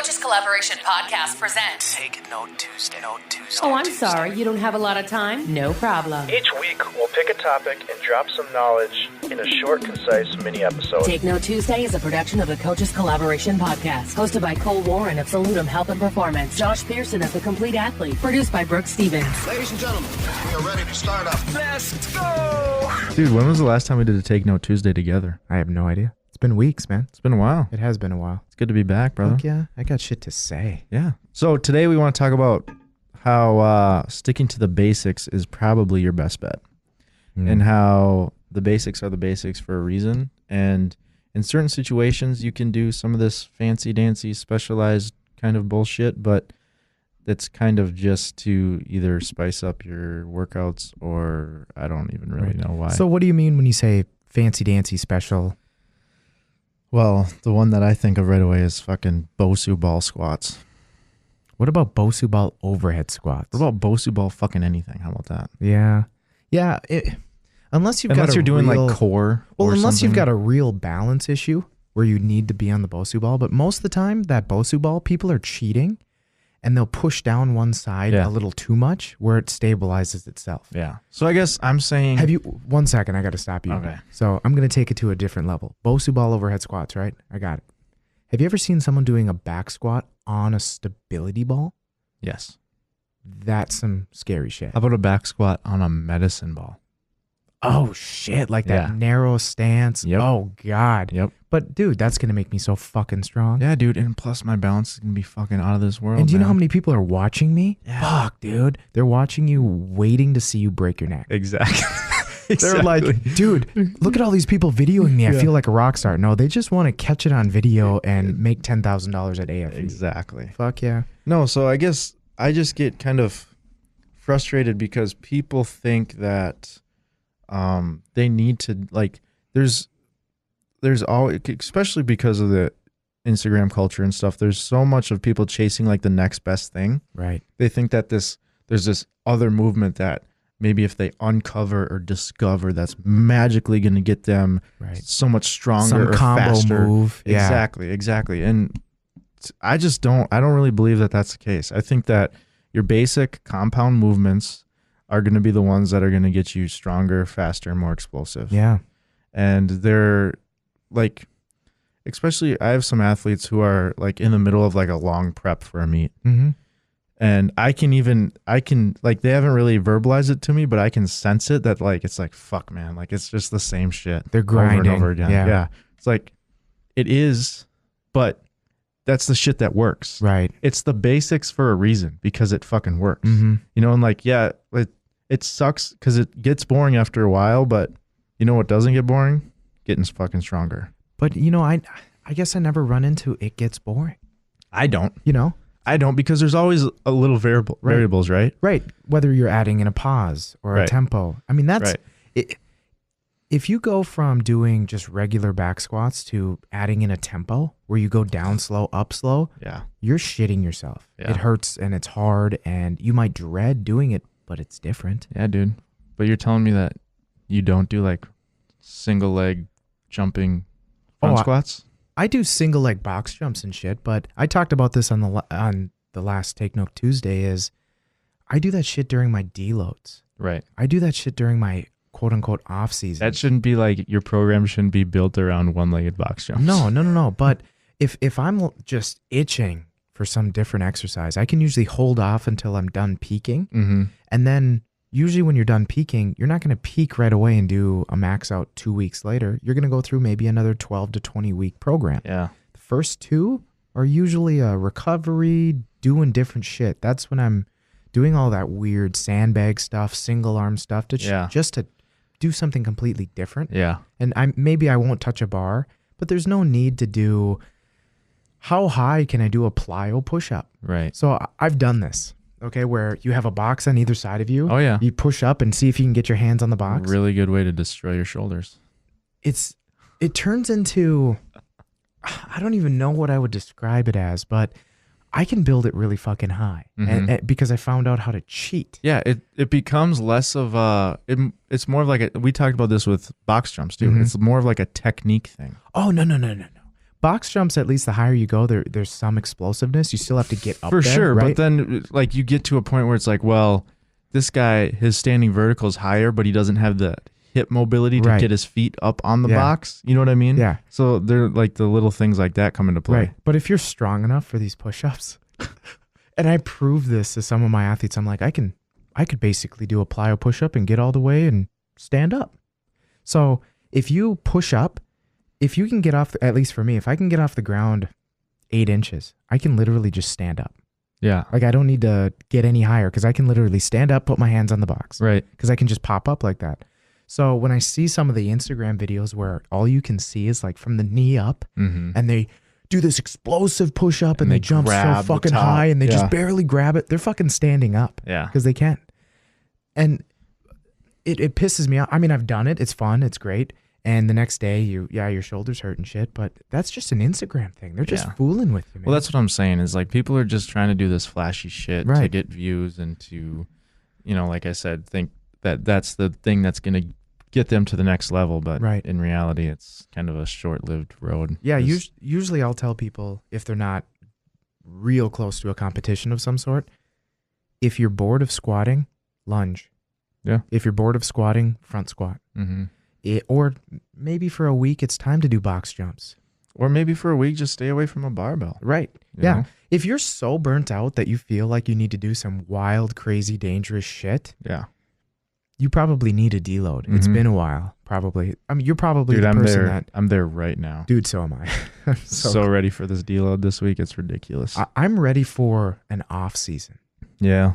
Coaches Collaboration Podcast presents Take Note Tuesday. Oh, I'm sorry. You don't have a lot of time? No problem. Each week, we'll pick a topic and drop some knowledge in a short, concise mini episode. Take Note Tuesday is a production of the Coaches Collaboration Podcast, hosted by Cole Warren of Salutum Health and Performance, Josh Pearson of The Complete Athlete, produced by Brooke Stevens. Ladies and gentlemen, we are ready to start up. Let's go! Dude, when was the last time we did a Take Note Tuesday together? I have no idea. It's been weeks, man. It's been a while. It has been a while. It's good to be back, brother. Fuck yeah. I got shit to say. Yeah. So today we want to talk about how sticking to the basics is probably your best bet. And how the basics are the basics for a reason. And in certain situations, you can do some of this fancy-dancy, specialized kind of bullshit, but it's kind of just to either spice up your workouts or I don't even really know why. So what do you mean when you say fancy-dancy special? Well, the one that I think of right away is fucking Bosu ball squats. What about Bosu ball overhead squats? What about Bosu ball fucking anything? How about that? Yeah. Yeah. Unless you're doing like core. Well, or unless you've something. got a real balance issue where you need to be on the Bosu ball. But most of the time, that Bosu ball, people are cheating and they'll push down one side a little too much where it stabilizes itself. Yeah. So I guess I'm saying. Have you, 1 second, I got to stop you. Okay. So I'm going to take it to a different level. Bosu ball overhead squats, right? I got it. Have you ever seen someone doing a back squat on a stability ball? Yes. That's some scary shit. How about a back squat on a medicine ball? Oh shit, like that Yeah. narrow stance. Yep. Oh god. Yep. But dude, that's gonna make me so fucking strong. Yeah, dude. And plus my balance is going to be fucking out of this world. And do you know how man. many people are watching me? Yeah. Fuck, dude. They're watching you, waiting to see you break your neck. Exactly. They're like, dude, look at all these people videoing me. I feel like a rock star. No, they just want to catch it on video and make $10,000 at AFE. Exactly. Fuck yeah. No, so I guess I just get kind of frustrated because people think that they need to, like, there's all, especially because of the Instagram culture and stuff, there's so much of people chasing like the next best thing. Right. They think that there's this other movement that maybe if they uncover or discover, that's magically going to get them so much stronger Some or combo faster. move. Yeah. Exactly. And I don't really believe that that's the case. I think that your basic compound movements are going to be the ones that are going to get you stronger, faster, more explosive. Yeah. And they're like, especially I have some athletes who are like in the middle of like a long prep for a meet. Mm-hmm. And I can like, they haven't really verbalized it to me, but I can sense it that like, it's like, fuck man, like it's just the same shit. They're grinding. Over and over again. Yeah. It's like, it is, but that's the shit that works. Right. It's the basics for a reason because it fucking works. Mm-hmm. You know, and like, yeah, it sucks because it gets boring after a while, but you know what doesn't get boring? Getting fucking stronger. But you know, I guess I never run into it gets boring. I don't. You know? I don't, because there's always a little variables, right? Right. Whether you're adding in a pause or a tempo. I mean, that's it. If you go from doing just regular back squats to adding in a tempo where you go down slow, up slow, you're shitting yourself. Yeah. It hurts and it's hard and you might dread doing it, but it's different. Yeah, dude. But you're telling me that you don't do like single leg jumping front squats? I do single leg box jumps and shit, but I talked about this on the last Take Note Tuesday is I do that shit during my deloads. Right. I do that shit during my quote unquote off season. That shouldn't be like, your program shouldn't be built around one-legged box jumps. No. But if I'm just itching for some different exercise, I can usually hold off until I'm done peaking. Mm-hmm. And then usually when you're done peaking, you're not going to peak right away and do a max out 2 weeks later. You're going to go through maybe another 12 to 20 week program. Yeah. The first two are usually a recovery, doing different shit. That's when I'm doing all that weird sandbag stuff, single arm stuff to just to do something completely different. Yeah. And maybe I won't touch a bar, but there's no need to do, how high can I do a plyo push-up? Right. So I've done this, okay, where you have a box on either side of you. Oh, yeah. You push up and see if you can get your hands on the box. Really good way to destroy your shoulders. It turns into, I don't even know what I would describe it as, but I can build it really fucking high and because I found out how to cheat. Yeah, it becomes less of it's more of like we talked about this with box jumps too. It's more of like a technique thing. Oh, no. box jumps, at least the higher you go, there's some explosiveness. You still have to get up for there, sure. right? But then like you get to a point where it's like, well, this guy, his standing vertical is higher, but he doesn't have the hip mobility to get his feet up on the box. You know what I mean? Yeah. So they're like the little things like that come into play. Right. But if you're strong enough for these push-ups, and I prove this to some of my athletes, I'm like, I could basically do a plyo push-up and get all the way and stand up. So if you push up, if you can get off, at least for me, if I can get off the ground 8 inches, I can literally just stand up. Yeah. Like I don't need to get any higher because I can literally stand up, put my hands on the box. Right. Because I can just pop up like that. So when I see some of the Instagram videos where all you can see is like from the knee up and they do this explosive push up and they jump so fucking high and they just barely grab it, they're fucking standing up. Yeah. Because they can't. And it pisses me off. I mean, I've done it. It's fun. It's great. And the next day, your shoulders hurt and shit. But that's just an Instagram thing. They're just fooling with you, man. Well, that's what I'm saying is like people are just trying to do this flashy shit to get views and to, like I said, think that that's the thing that's going to get them to the next level. But in reality, it's kind of a short-lived road. Yeah, usually I'll tell people if they're not real close to a competition of some sort, if you're bored of squatting, lunge. Yeah. If you're bored of squatting, front squat. Mm-hmm. Or maybe for a week, it's time to do box jumps. Or maybe for a week, just stay away from a barbell. Right. You know? If you're so burnt out that you feel like you need to do some wild, crazy, dangerous shit, you probably need a deload. It's been a while, probably. I mean, you're probably the person that... I'm there right now. Dude, so am I. I'm so ready for this deload this week. It's ridiculous. I'm ready for an off season. Yeah.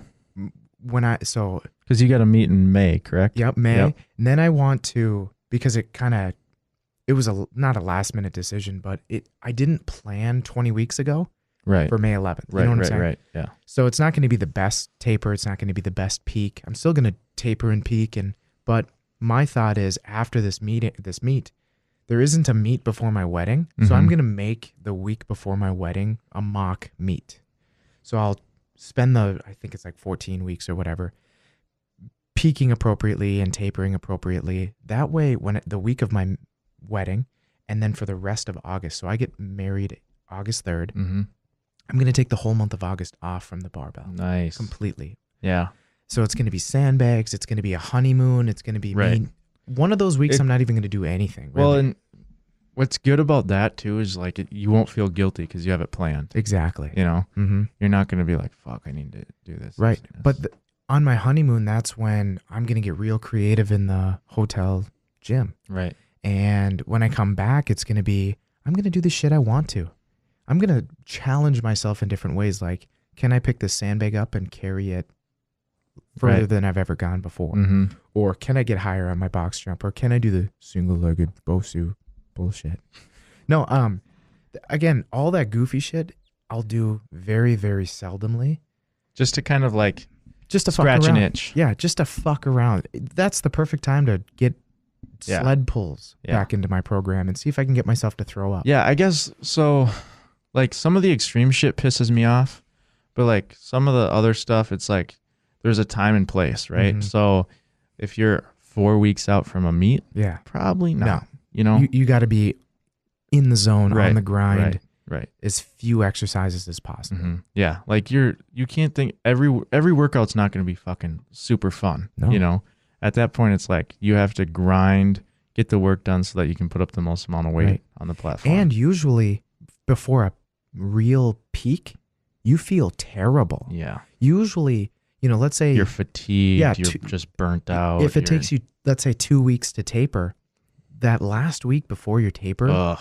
Because you got to meet in May, correct? Yep, May. Yep. And then I want to, because it was not a last minute decision, but I didn't plan 20 weeks ago for May 11th. You know what I'm saying? Right. Yeah. So it's not going to be the best taper. It's not going to be the best peak. I'm still going to taper and peak. But my thought is after this meet, there isn't a meet before my wedding. So I'm going to make the week before my wedding a mock meet. So I'll spend I think it's like 14 weeks or whatever, peaking appropriately and tapering appropriately. That way, the week of my wedding, and then for the rest of August, so I get married August 3rd, I'm going to take the whole month of August off from the barbell. Nice. Completely. Yeah. So it's going to be sandbags. It's going to be a honeymoon. It's going to be one of those weeks I'm not even going to do anything. Really. Well, and what's good about that too is like you won't feel guilty because you have it planned. Exactly. You're not going to be like, fuck, I need to do this. Right. But on my honeymoon, that's when I'm going to get real creative in the hotel gym. Right. And when I come back, it's going to be, I'm going to do the shit I want to. I'm going to challenge myself in different ways. Like, can I pick this sandbag up and carry it further than I've ever gone before? Or can I get higher on my box jump? Or can I do the single-legged Bosu bullshit? No, again, all that goofy shit, I'll do very, very seldomly. Just to kind of like just to scratch fuck around. An itch. Yeah, just to fuck around. That's the perfect time to get sled pulls back into my program and see if I can get myself to throw up. Yeah, I guess so. Like some of the extreme shit pisses me off, but like some of the other stuff, it's like there's a time and place, right? So if you're 4 weeks out from a meet, probably not. No. You got to be in the zone, on the grind, right? As few exercises as possible. Yeah, like you can't think every workout's not going to be fucking super fun. No. At that point, it's like you have to grind, get the work done so that you can put up the most amount of weight on the platform. And usually, before a real peak, you feel terrible. Yeah. Usually, let's say you're fatigued, you're just burnt out. If it takes you, let's say, 2 weeks to taper, that last week before your taper,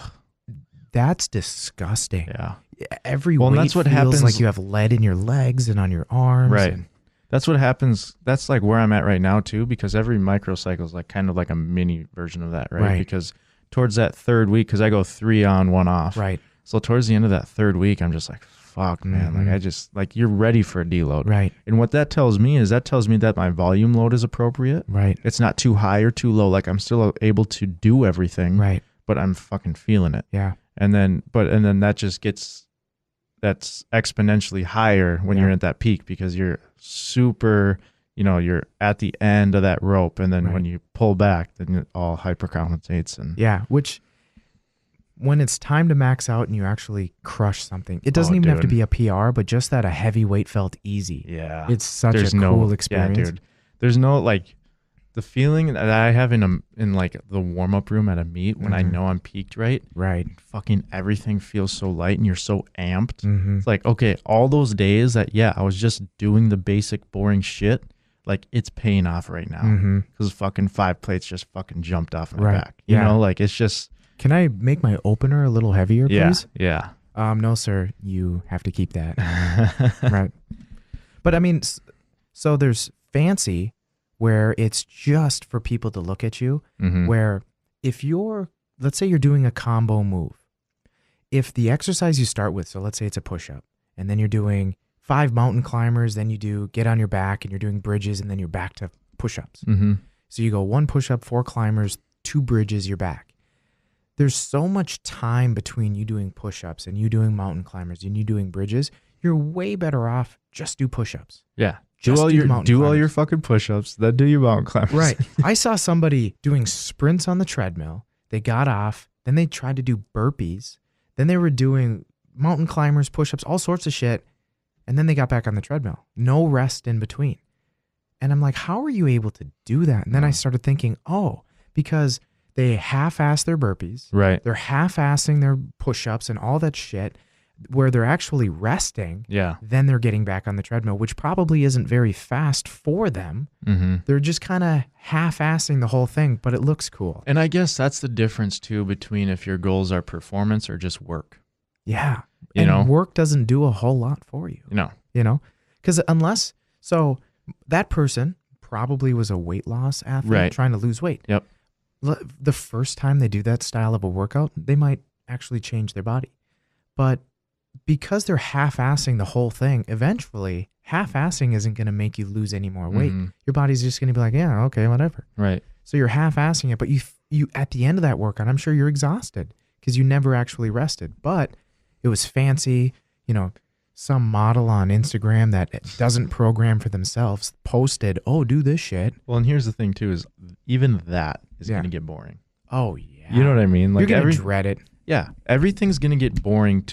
that's disgusting. Yeah. Every weight that's what feels happens, like you have lead in your legs and on your arms. Right. That's what happens. That's like where I'm at right now too, because every microcycle is like kind of like a mini version of that, right? Because towards that third week, because I go 3 on, 1 off. Right. So towards the end of that third week, I'm just like, fuck, man. Like I just like you're ready for a deload. Right. And what that tells me is that my volume load is appropriate. Right. It's not too high or too low. Like I'm still able to do everything. Right. But I'm fucking feeling it. Yeah. And then that just that's exponentially higher when you're at that peak because you're super, you're at the end of that rope. And then when you pull back, then it all hypercompensates. And which when it's time to max out and you actually crush something, it doesn't even have to be a PR, but just that a heavy weight felt easy. Yeah. It's such a cool experience. Yeah, dude. There's no like the feeling that I have in like the warm up room at a meet when I know I'm peaked right. Fucking everything feels so light and you're so amped. It's like, okay, all those days that I was just doing the basic boring shit, like it's paying off right now because fucking 5 plates just fucking jumped off my back. You know, like it's just. Can I make my opener a little heavier, please? Yeah. No, sir. You have to keep that. Right. But I mean, so there's fancy where it's just for people to look at you, where if let's say you're doing a combo move, if the exercise you start with, so let's say it's a push-up, and then you're doing 5 mountain climbers, then you do get on your back and you're doing bridges, and then you're back to push-ups. So you go 1 push-up, 4 climbers, 2 bridges, you're back. There's so much time between you doing push-ups and you doing mountain climbers and you doing bridges. You're way better off just do push-ups. Yeah. Just do all your fucking push-ups, then do your mountain climbers. Right. I saw somebody doing sprints on the treadmill. They got off. Then they tried to do burpees. Then they were doing mountain climbers, push-ups, all sorts of shit. And then they got back on the treadmill. No rest in between. And I'm like, how are you able to do that? And then I started thinking, because they half-ass their burpees. Right. They're half-assing their push-ups and all that shit where they're actually resting. Yeah. Then they're getting back on the treadmill, which probably isn't very fast for them. They're just kind of half-assing the whole thing, but it looks cool. And I guess that's the difference, too, between if your goals are performance or just work. Yeah. You know? Work doesn't do a whole lot for you. No. You know? Because so that person probably was a weight loss athlete trying to lose weight. Yep. The first time they do that style of a workout, they might actually change their body. But because they're half-assing the whole thing, eventually half-assing isn't going to make you lose any more weight. Your body's just going to be like, yeah, okay, whatever. Right. So you're half-assing it, but you at the end of that workout, I'm sure you're exhausted because you never actually rested. But it was fancy, some model on Instagram that doesn't program for themselves posted, do this shit. Well, and here's the thing too, is even that is going to get boring. Oh, yeah. You know what I mean? Like you're going to dread it. Yeah. Everything's going to get boring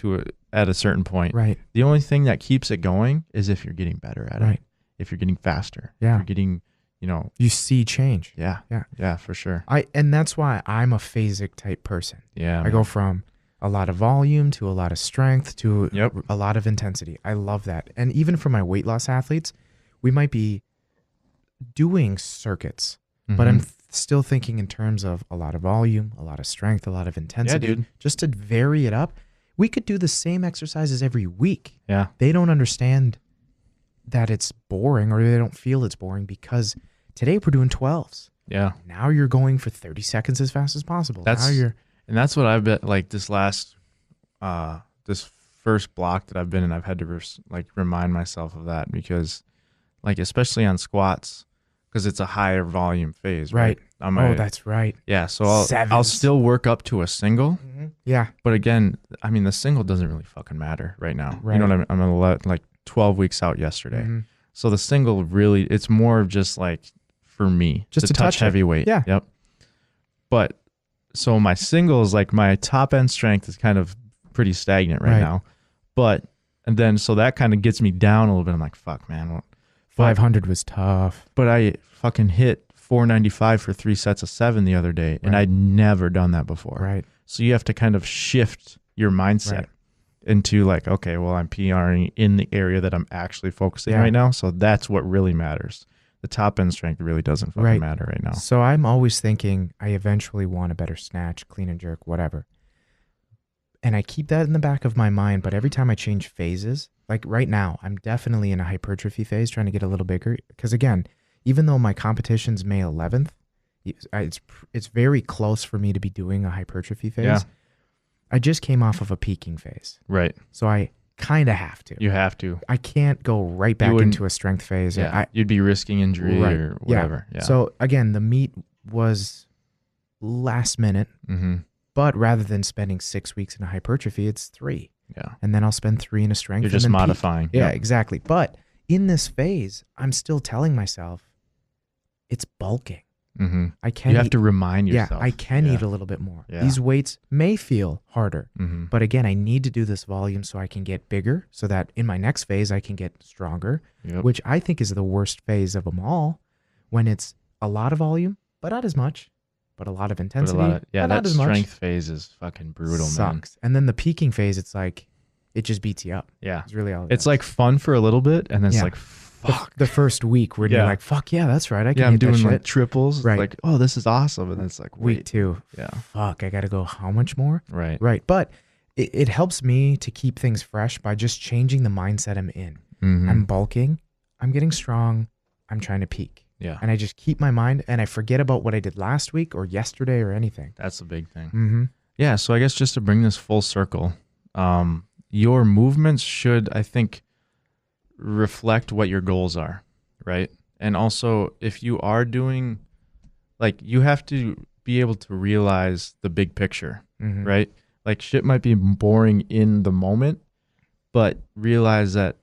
at a certain point. Right. The only thing that keeps it going is if you're getting better at it. If you're getting faster. Yeah. If you're getting, you see change. Yeah. Yeah. Yeah, for sure. And that's why I'm a phasic type person. Yeah. I go from a lot of volume to a lot of strength to a lot of intensity. I love that. And even for my weight loss athletes, we might be doing circuits, but I'm still thinking in terms of a lot of volume, a lot of strength, a lot of intensity. Yeah, dude. Just to vary it up. We could do the same exercises every week. Yeah. They don't understand that it's boring, or they don't feel it's boring, today we're doing 12s. Yeah. Now you're going for 30 seconds as fast as possible. And that's what I've been like this first block that I've been in. I've had to remind myself of that because, like, especially on squats, because it's a higher volume phase, right? That's right. Yeah, so I'll still work up to a single. Yeah, but again, I mean, the single doesn't really fucking matter right now. Right. You know what I mean? I'm 12 weeks out yesterday, so the single really, it's more of just like for me, just to touch heavyweight. Yeah. Yep. But so my singles, like my top end strength is kind of pretty stagnant right now. And then so that kind of gets me down a little bit. I'm like, fuck, man. 500 was tough. But I fucking hit 495 for 3 sets of 7 the other day, and I'd never done that before. Right. So you have to kind of shift your mindset into like, okay, well, I'm PRing in the area that I'm actually focusing right now. So that's what really matters. The top end strength really doesn't fucking matter right now. So I'm always thinking I eventually want a better snatch, clean and jerk, whatever. And I keep that in the back of my mind, but every time I change phases, like right now, I'm definitely in a hypertrophy phase trying to get a little bigger. Because again, even though my competition's May 11th, it's very close for me to be doing a hypertrophy phase. Yeah. I just came off of a peaking phase. Right. So I kind of have to. You have to. I can't go right back into a strength phase. Yeah. You'd be risking injury or whatever. Yeah. So again, the meet was last minute. But rather than spending 6 weeks in a hypertrophy, it's 3. Yeah. And then I'll spend 3 in a strength. You're just modifying. Yeah, exactly. But in this phase, I'm still telling myself it's bulking. I can. You have to remind yourself. Yeah, I can eat a little bit more. Yeah. These weights may feel harder, but again, I need to do this volume so I can get bigger, so that in my next phase I can get stronger, which I think is the worst phase of them all, when it's a lot of volume, but not as much, but a lot of intensity. That not as strength much. Phase is fucking brutal, Sucks. And then the peaking phase, it's like, it just beats you up. Yeah. It's really all it's like fun for a little bit, and then it's like, fuck. The first week where you're like, fuck yeah, that's right. I can I'm hit doing that like shit. triples. Right. Like, oh, this is awesome. And then it's like, week 2. Yeah. Fuck, I got to go how much more? Right. Right. But it helps me to keep things fresh by just changing the mindset I'm in. I'm bulking. I'm getting strong. I'm trying to peak. Yeah. And I just keep my mind, and I forget about what I did last week or yesterday or anything. That's the big thing. Yeah. So I guess just to bring this full circle, your movements should, I think, reflect what your goals are. Right. And also, if you are doing, like, you have to be able to realize the big picture, right? Like, shit might be boring in the moment, but realize that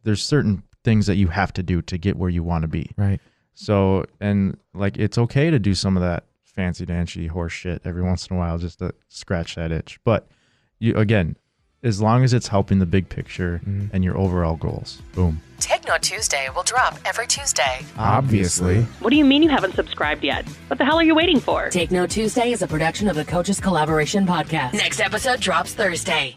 there's certain things that you have to do to get where you want to be. Right. So, and like, it's okay to do some of that fancy dancy horse shit every once in a while just to scratch that itch. But you, again, as long as it's helping the big picture and your overall goals. Boom. Take Note Tuesday will drop every Tuesday. Obviously. What do you mean you haven't subscribed yet? What the hell are you waiting for? Take Note Tuesday is a production of the Coaches Collaboration Podcast. Next episode drops Thursday.